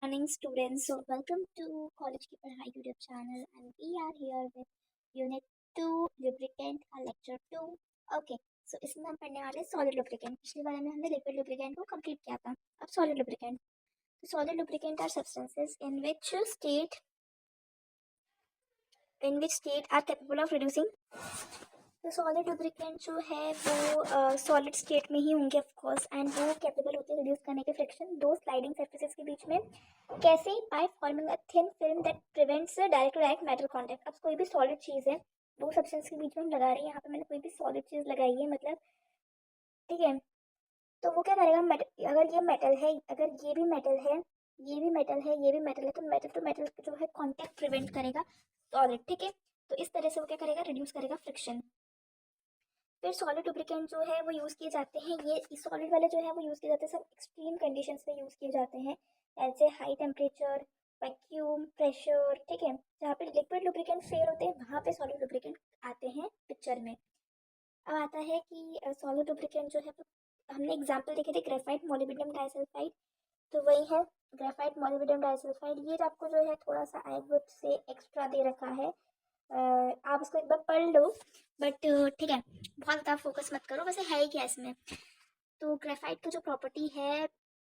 morning, students. So, welcome to College की पढ़ाई YouTube channel, and we are here with Unit 2 Lubricant का Lecture 2. Okay, so इसमें हम पढ़ने वाले solid lubricant. पिछले वाले में हमने liquid lubricant को complete किया था. अब solid lubricant. So, solid lubricant are substances in which state are capable of reducing. तो सॉलिड लुब्रिकेंट जो है वो सॉलिड स्टेट में ही होंगे ऑफ कोर्स, एंड वो कैपेबल होते हैं रिड्यूस करने के फ्रिक्शन दो स्लाइडिंग सरफेसेस के बीच में. कैसे? By forming a thin film that prevents direct to direct metal contact. अब कोई भी सॉलिड चीज़ है, दो सब्सटेंस के बीच में हम लगा रहे हैं, यहाँ पे मैंने कोई भी सॉलिड चीज़ लगाई है मतलब, ठीक है, तो वो क्या करेगा, अगर ये मेटल है, अगर ये भी मेटल है, ये भी मेटल है, ये भी मेटल है, तो मेटल टू मेटल जो है कॉन्टैक्ट प्रिवेंट करेगा सॉलिड, ठीक है. तो इस तरह से वो क्या करेगा, रिड्यूस करेगा फ्रिक्शन. फिर सॉलिड लुब्रिकेंट जो है वो यूज़ किए जाते हैं, ये सॉलिड वाले जो है वो यूज़ किए जाते हैं सब एक्सट्रीम कंडीशंस में यूज़ किए जाते हैं, ऐसे हाई टेम्परेचर, वैक्यूम, प्रेशर, ठीक है. जहाँ पे लिक्विड लुब्रिकेंट फेल होते हैं वहाँ पे सॉलिड लुब्रिकेंट आते हैं पिक्चर में. अब आता है कि सॉलिड लुब्रिकेंट जो है, हमने एग्जाम्पल देखे थे ग्रेफाइट मोलिब्डेनम डाइसल्फाइड, तो वही है ग्रेफाइट मोलिब्डेनम डाइसल्फाइड. ये आपको जो है थोड़ा सा आई बुक से एक्स्ट्रा दे रखा है, आप इसको एक बार पढ़ लो, बट ठीक है, बहुत ज़्यादा फोकस मत करो. वैसे है ही क्या इसमें. तो ग्रेफाइट की जो प्रॉपर्टी है,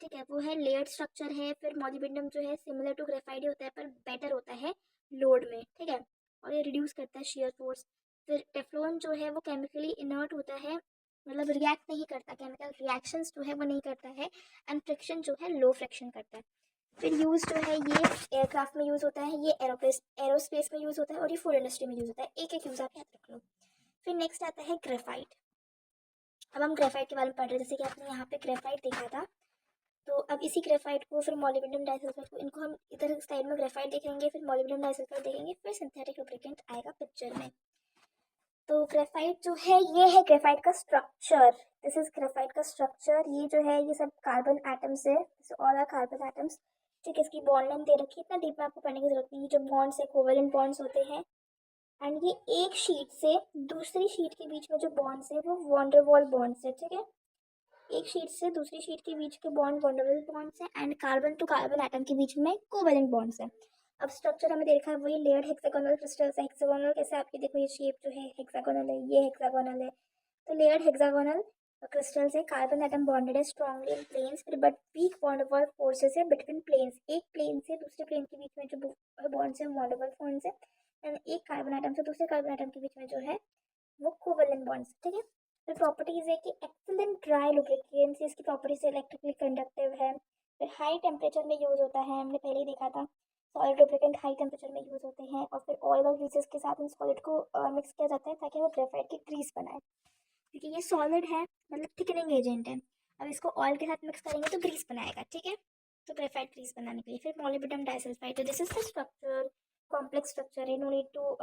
ठीक है, वो है लेयर्ड स्ट्रक्चर है. फिर मोलिब्डेनम जो है सिमिलर टू ग्रेफाइट ही होता है पर बेटर होता है लोड में, ठीक है, और ये रिड्यूस करता है शेयर फोर्स. फिर टेफ्लॉन जो है वो केमिकली इनर्ट होता है, मतलब रिएक्ट नहीं करता, केमिकल रिएक्शंस जो है वो नहीं करता है, एंड फ्रिक्शन जो है लो फ्रिक्शन करता है. फिर यूज़ जो है ये एयरक्राफ्ट में यूज़ होता है, ये एरोस्पेस में यूज़ होता है, और ये फूड इंडस्ट्री में यूज़ होता है. एक एक यूज़ आप याद रख लो. फिर नेक्स्ट आता है ग्रेफाइट. अब हम ग्रेफाइट के बारे में पढ़ रहे हैं, जैसे कि आपने यहाँ पे ग्रेफाइट देखा था, तो अब इसी ग्रेफाइट को, फिर मोलिब्डेनम डाइसल्फाइड को, इनको हम इधर साइड में ग्रेफाइट देखेंगे, फिर मोलिब्डेनम डाइसल्फाइड देखेंगे, फिर सिंथेटिक लुब्रिकेंट आएगा पिक्चर में. तो ग्रेफाइट जो है ये है ग्रेफाइट का स्ट्रक्चर. दिस इज ग्रेफाइट का स्ट्रक्चर. ये जो है ये सब कार्बन एटम्स है, ऑल आर कार्बन एटम्स, ठीक है. इसकी बॉन्ड लेंथ दे रखी है, इतना डीप में आपको पढ़ने की जरूरत नहीं है. जो बॉन्ड्स है कोवेलेंट बॉन्ड्स होते हैं, एंड ये एक शीट से दूसरी शीट के बीच में जो बॉन्ड्स है वो वॉन्डरवॉल बॉन्ड्स है, ठीक है. एक शीट से दूसरी शीट के बीच के बॉन्ड वॉन्डरवॉल बॉन्ड्स है, and carbon to carbon atom के बीच में कोवेलेंट बॉन्ड्स है. अब स्ट्रक्चर हमें देखा है वही लेयर्ड हेक्सागोनल क्रिस्टल्स है. हेक्सागोनल कैसे, आपके देखो ये शेप जो है हेक्सागोनल है, ये हेक्सागोनल है, तो लेयर्ड हेक्सागोनल क्रिस्टल्स है. कार्बन एटम बॉन्डेड है strongly in planes, but weak van der Waals forces है बिटवीन प्लेन्स. एक प्लेन से दूसरे प्लेन के बीच में जो बॉन्ड्स है वॉन्डरवॉल बॉन्ड्स है, एंड एक कार्बन एटम से दूसरे कार्बन एटम के बीच में जो है वो कोवेलेंट बॉन्ड्स, ठीक है. फिर प्रॉपर्टीज है कि एक्सीलेंट ड्राई लुब्रिकेंट्स, इसकी प्रॉपर्टीज इलेक्ट्रिकली कंडक्टिव है. फिर हाई टेम्परेचर में यूज होता है, हमने पहले ही देखा था सॉलिड लुब्रिकेंट हाई टेम्परेचर में यूज होते हैं. और फिर ऑयल और ग्रीसेस के साथ इन सॉलिड को मिक्स किया जाता है ताकि वो ग्रेफाइट की ग्रीस बनाए, क्योंकि ये सॉलिड है, मतलब थिकनिंग एजेंट है. अब इसको ऑयल के साथ मिक्स करेंगे तो ग्रीस बनाएगा, ठीक है, तो ग्रेफाइट ग्रीस बनाने के लिए. फिर मोलिब्डेनम डाइसल्फाइड, तो this is the structure, complex structure है, no need to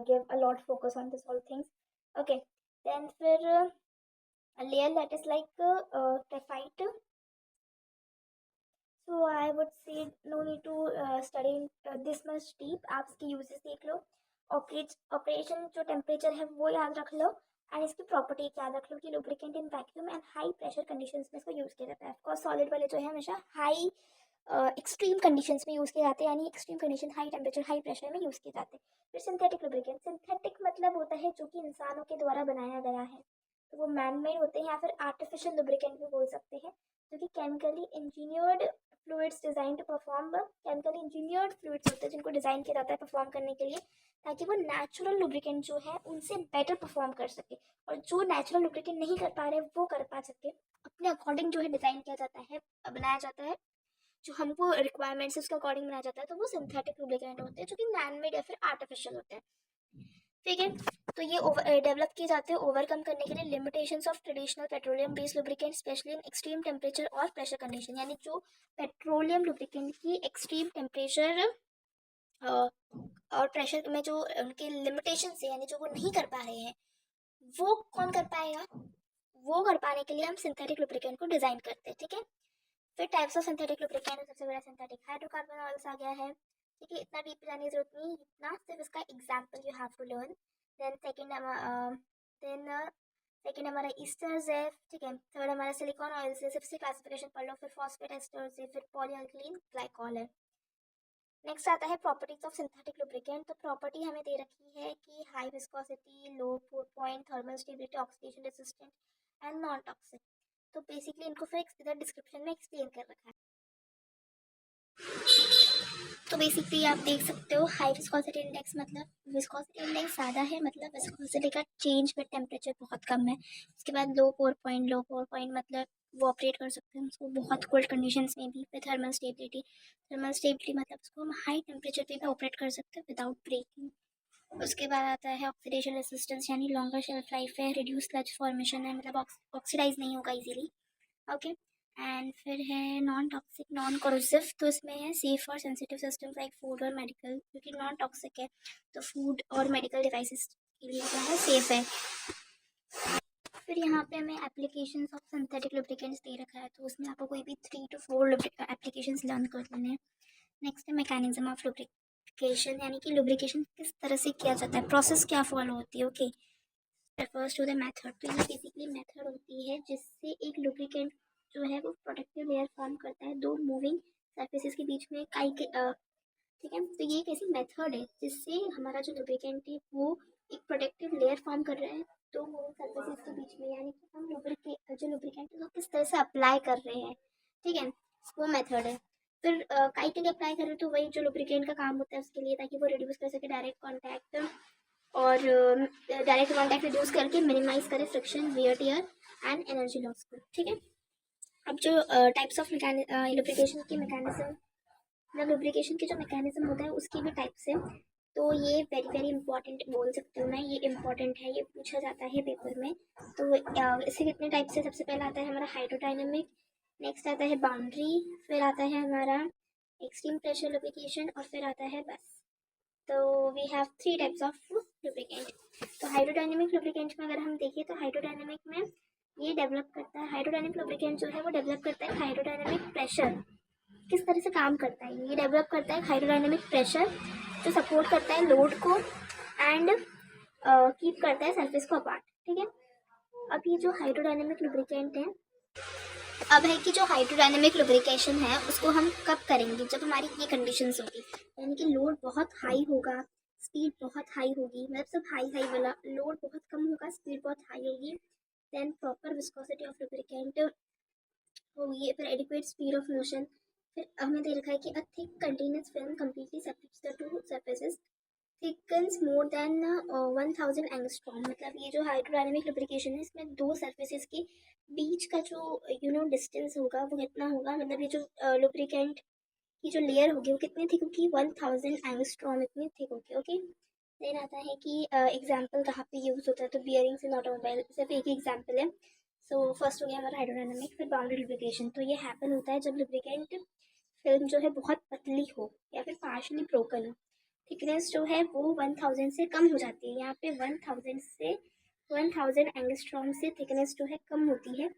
give a lot focus on this all things. Okay, then फिर a layer that is like graphite. So I would say no need to study this much deep. आप इसके uses देख लो, operation जो temperature है वो याद रख लो, and इसकी प्रॉपर्टी याद रख लो कि lubricant in vacuum and high pressure conditions में इसको यूज़ किया जाता है. ऑफकोर्स सॉलिड वाले जो है हमेशा हाई एक्सट्रीम कंडीशंस में यूज़ किए जाते हैं, यानी extreme condition high temperature high pressure में यूज़ किए जाते हैं. फिर सिंथेटिक लुब्रिकेंट, सिंथेटिक मतलब होता है जो कि इंसानों के द्वारा बनाया गया है, तो वो मैन मेड होते हैं, या फिर आर्टिफिशियल लुब्रिकेंट भी बोल सकते हैं, जो कि chemically engineered fluids design to perform, chemically engineered fluids होते हैं जिनको डिज़ाइन किया जाता है परफॉर्म करने के लिए, ताकि वो नेचुरल लुब्रिकेंट जो है उनसे बेटर परफॉर्म कर सके, और जो नेचुरल लुब्रिकेंट नहीं कर पा रहे वो कर पा सके. अपने अकॉर्डिंग जो है डिज़ाइन किया जाता है, बनाया जाता है, जो हमको रिक्वायरमेंट्स है उसके अकॉर्डिंग बनाया जाता है, तो वो सिंथेटिक लुब्रिकेंट होते हैं जो कि मैन मेड या फिर आर्टिफिशियल होते हैं, ठीक है. तो ये डेवलप किए जाते हैं ओवरकम करने के लिए limitations of traditional petroleum based lubricant, specially in extreme temperature और प्रेशर कंडीशन. यानी जो पेट्रोलियम लुब्रिकेंट की एक्सट्रीम टेम्परेचर और प्रेशर में जो उनके लिमिटेशन है, यानी जो वो नहीं कर पा रहे हैं, वो कौन कर पाएगा, वो कर पाने के लिए हम सिंथेटिक लुब्रिकेंट को डिज़ाइन करते हैं, ठीक है. फिर टाइप्स ऑफ सिंथेटिक लुब्रिकेंट, सबसे बड़ा सिंथेटिक हाइड्रोकार्बन ऑयल्स आ गया है, ठीक है. इतना डीप जाने की जरूरत नहीं, इतना सिर्फ इसका example you have to learn. Then second, then second हमारा ईस्टर्स है, ठीक है। थर्ड हमारा सिलिकॉन ऑयल से, सबसे क्लासिफिकेशन पढ़ लो, फिर फॉस्फेट एस्टर्स है, फिर पॉलीअल्किलीन ग्लाइकॉल है। नेक्स्ट आता है प्रॉपर्टीज ऑफ सिंथेटिक लुब्रिकेंट। तो प्रॉपर्टी हमें दे रखी है कि high viscosity, low pour point, thermal stability, oxidation resistant and non toxic. तो बेसिकली इनको फिर इधर डिस्क्रिप्शन में एक्सप्लेन कर रखा है। तो बेसिकली आप देख सकते हो हाई विस्कोसिटी इंडेक्स मतलब विस्कोसिटी इंडेक्स ज़्यादा है, मतलब विस्कोसिटी का चेंज में टेम्परेचर बहुत कम है। उसके बाद लो पोर पॉइंट मतलब वो ऑपरेट कर सकते हैं उसको बहुत कोल्ड कंडीशंस में भी। फिर थर्मल स्टेबिलिटी मतलब उसको हम हाई टेम्परेचर पे भी ऑपरेट कर सकते हैं विदाउट ब्रेकिंग। उसके बाद आता है ऑक्सीडेशन रेसिस्टेंस, यानी लॉन्गर शेल्फ लाइफ है, रिड्यूस स्लज फॉर्मेशन है, मतलब ऑक्सीडाइज नहीं होगा इजीली, ओके। एंड फिर है नॉन टॉक्सिक नॉन कोरोसिव, तो इसमें है सेफ और सेंसिटिव सिस्टम लाइक फूड और मेडिकल, क्योंकि नॉन टॉक्सिक है तो फूड और मेडिकल डिवाइसेस के लिए क्या है, सेफ है। फिर यहाँ पे हमें एप्लीकेशंस ऑफ सिंथेटिक लुब्रिकेंट्स दे रखा है, तो उसमें आपको कोई भी 3 to 4 एप्लीकेशंस लर्न कर लेने हैं। नेक्स्ट है मैकेनिज्म ऑफ लुब्रिकेशन, यानी कि लुब्रिकेशन किस तरह से किया जाता है, प्रोसेस क्या फॉलो होती है, okay. Refers to the method, तो ये बेसिकली मेथड होती है जिससे एक लुब्रिकेंट जो है वो प्रोटेक्टिव लेयर फॉर्म करता है दो मूविंग सरफेसेस के बीच में काई के, ठीक है। तो ये एक ऐसी मेथड है जिससे हमारा जो लुब्रिकेंट है वो एक प्रोटेक्टिव लेयर फॉर्म कर रहा है दो मूविंग सरफेसेस के बीच में, यानी कि हम जो लुब्रिकेंट है वो किस तरह से अप्लाई कर रहे हैं, ठीक है, वो मेथड है। फिर काई के लिए अप्लाई कर रहे हैं तो वही जो लुब्रिकेंट का काम होता है उसके लिए, ताकि वो रिड्यूस कर सके डायरेक्ट कॉन्टैक्ट और डायरेक्ट कॉन्टैक्ट रिड्यूस करके मिनिमाइज करे friction, wear tier and energy loss को, ठीक है। अब जो टाइप्स ऑफ लुब्रिकेशन की मैकेनिज्म, मतलब लुब्रिकेशन के जो मैकेनिज्म होता है उसकी भी टाइप्स है। तो ये वेरी वेरी इंपॉर्टेंट बोल सकती हूँ मैं, ये इंपॉर्टेंट है, ये पूछा जाता है पेपर में। तो इससे कितने टाइप्स है, सबसे पहला आता है हमारा हाइड्रोडायनेमिक, नेक्स्ट आता है बाउंड्री, फिर आता है हमारा एक्सट्रीम प्रेशर लुब्रिकेशन और फिर आता है बस। तो we have 3 types of lubricant. तो हाइड्रोडायनेमिक लुब्रिकेंट में अगर हम देखें तो हाइड्रोडायनेमिक में ये डेवलप करता है, हाइड्रोडायनेमिक लुब्रिकेंट जो है वो डेवलप करता है हाइड्रोडायनेमिक प्रेशर, किस तरह से काम करता है ये डेवलप करता है हाइड्रोडायनेमिक प्रेशर जो सपोर्ट करता है लोड को एंड कीप करता है सरफेस को अपार्ट, ठीक है। अब ये जो हाइड्रोडायनेमिक लुब्रिकेंट है, अब है कि जो हाइड्रोडायनेमिक लुब्रिकेशन है उसको हम कब करेंगे, जब हमारी ये कंडीशंस होगी, यानी कि लोड बहुत हाई होगा, स्पीड बहुत हाई होगी, मतलब सब हाई हाई वाला, लोड बहुत कम होगा, स्पीड बहुत हाई होगी, then proper viscosity of lubricant होगी, फिर एडिक्वेट स्पीड ऑफ मोशन। फिर हमें दे रखा है कि a thick continuous film completely separates the two surfaces, thickens more than 1000 angstrom, मतलब ये जो हाइड्रोडायनेमिक लुब्रिकेशन है इसमें दो सरफेसेस के बीच का जो डिस्टेंस होगा वो कितना होगा, मतलब ये जो लुब्रिकेंट की जो लेयर होगी वो कितनी थिक होगी, 1000 एंगस्ट्रॉम इतनी थिक होगी, ओके। देन आता है कि एग्जाम्पल कहाँ पे यूज़ होता है, तो बियरिंग्स इन ऑटोमोबाइल सिर्फ एक ही एग्जाम्पल है। सो फर्स्ट हो गया हमारा हाइड्रोडायनेमिक, फिर बाउंड्री लुब्रिकेशन। तो ये हैपन होता है जब लुब्रिकेंट फिल्म जो है बहुत पतली हो या फिर पार्शली ब्रोकन हो, थिकनेस जो है वो 1000 से कम हो जाती है, यहाँ पे 1000 एंगस्ट्रॉम से थिकनेस जो है कम होती है,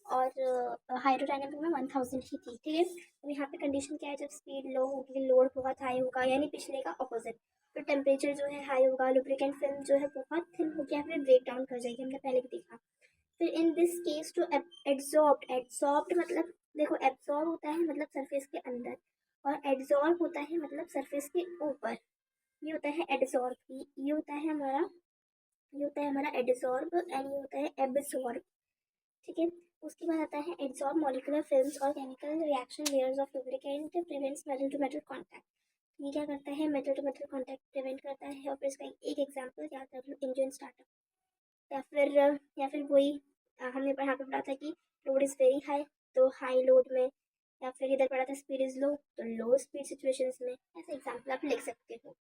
और हाइड्रोडायनेमिक में 1000 ही थी, ठीक है। तो यहाँ पे कंडीशन क्या है, जब स्पीड लो होगी, लोड बहुत हाई होगा, यानी पिछले का ऑपोजिट, तो टेम्परेचर जो है हाई होगा, लुब्रिकेंट फिल्म जो है बहुत थिन हो गया, फिर ब्रेक डाउन कर जाएगी, हमने पहले भी देखा। फिर in this case to adsorbed मतलब देखो, एब्जॉर्ब होता है मतलब सरफेस के अंदर, और एड्सॉर्ब होता है मतलब सरफेस के ऊपर, ये होता है एड्सॉर्ब, ये होता है हमारा एड्सॉर्ब एंड ये होता है एब्सॉर्ब, ठीक है। उसके बाद आता है एड्सॉर्ब मॉलिक्यूलर फिल्म्स और chemical reaction layers of lubricant prevents metal to metal contact. ये क्या करता है, metal to metal contact prevent करता है, और फिर इसका एक एग्जाम्पल याद कर लो, इंजन स्टार्टअप, या फिर वही हमने यहाँ पे पढ़ा था कि लोड इज़ वेरी हाई, तो हाई लोड में, या फिर इधर पढ़ा था स्पीड इज़ लो, तो लो स्पीड सिचुएशंस में, ऐसे एग्जाम्पल आप लिख सकते हो,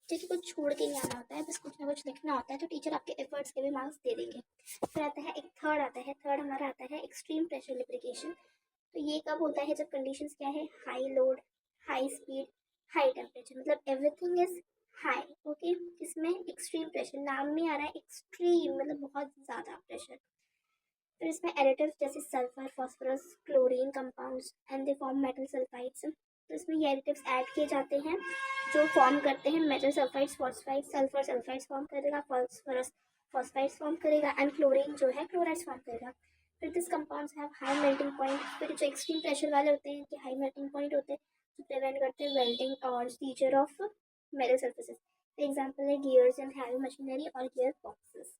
ठीक है। कुछ छोड़ के नहीं आना होता है, बस कुछ ना कुछ लिखना होता है, तो टीचर आपके एफर्ट्स के भी मार्क्स दे देंगे। फिर आता है एक थर्ड हमारा आता है एक्सट्रीम प्रेशर लुब्रिकेशन। तो ये कब होता है, जब कंडीशंस क्या है, high load, high speed, high temperature, मतलब एवरीथिंग इज हाई, ओके। इसमें एक्सट्रीम प्रेशर, नाम में आ रहा है एक्सट्रीम, मतलब बहुत ज़्यादा प्रेशर। फिर इसमें एडिटिव्स जैसे sulphur, phosphorus, chlorine compounds and they form metal sulphides, तो इसमें ये एडिटिव्स ऐड किए जाते हैं जो फॉर्म करते हैं metal sulphides, phosphides, sulphur sulphides form करेगा, फास्फोरस फॉस्फाइड्स फॉर्म करेगा एंड क्लोरीन जो है क्लोराइड्स फॉर्म करेगा। फिर this compounds have high melting point. फिर जो एक्सट्रीम प्रेशर वाले होते हैं कि हाई मेल्टिंग पॉइंट होते हैं जो प्रिवेंट करते हैं वेल्डिंग और scissor of metal surfaces. Example है गियर्स एंड हैवी मशीनरी और गियर बॉक्सेस।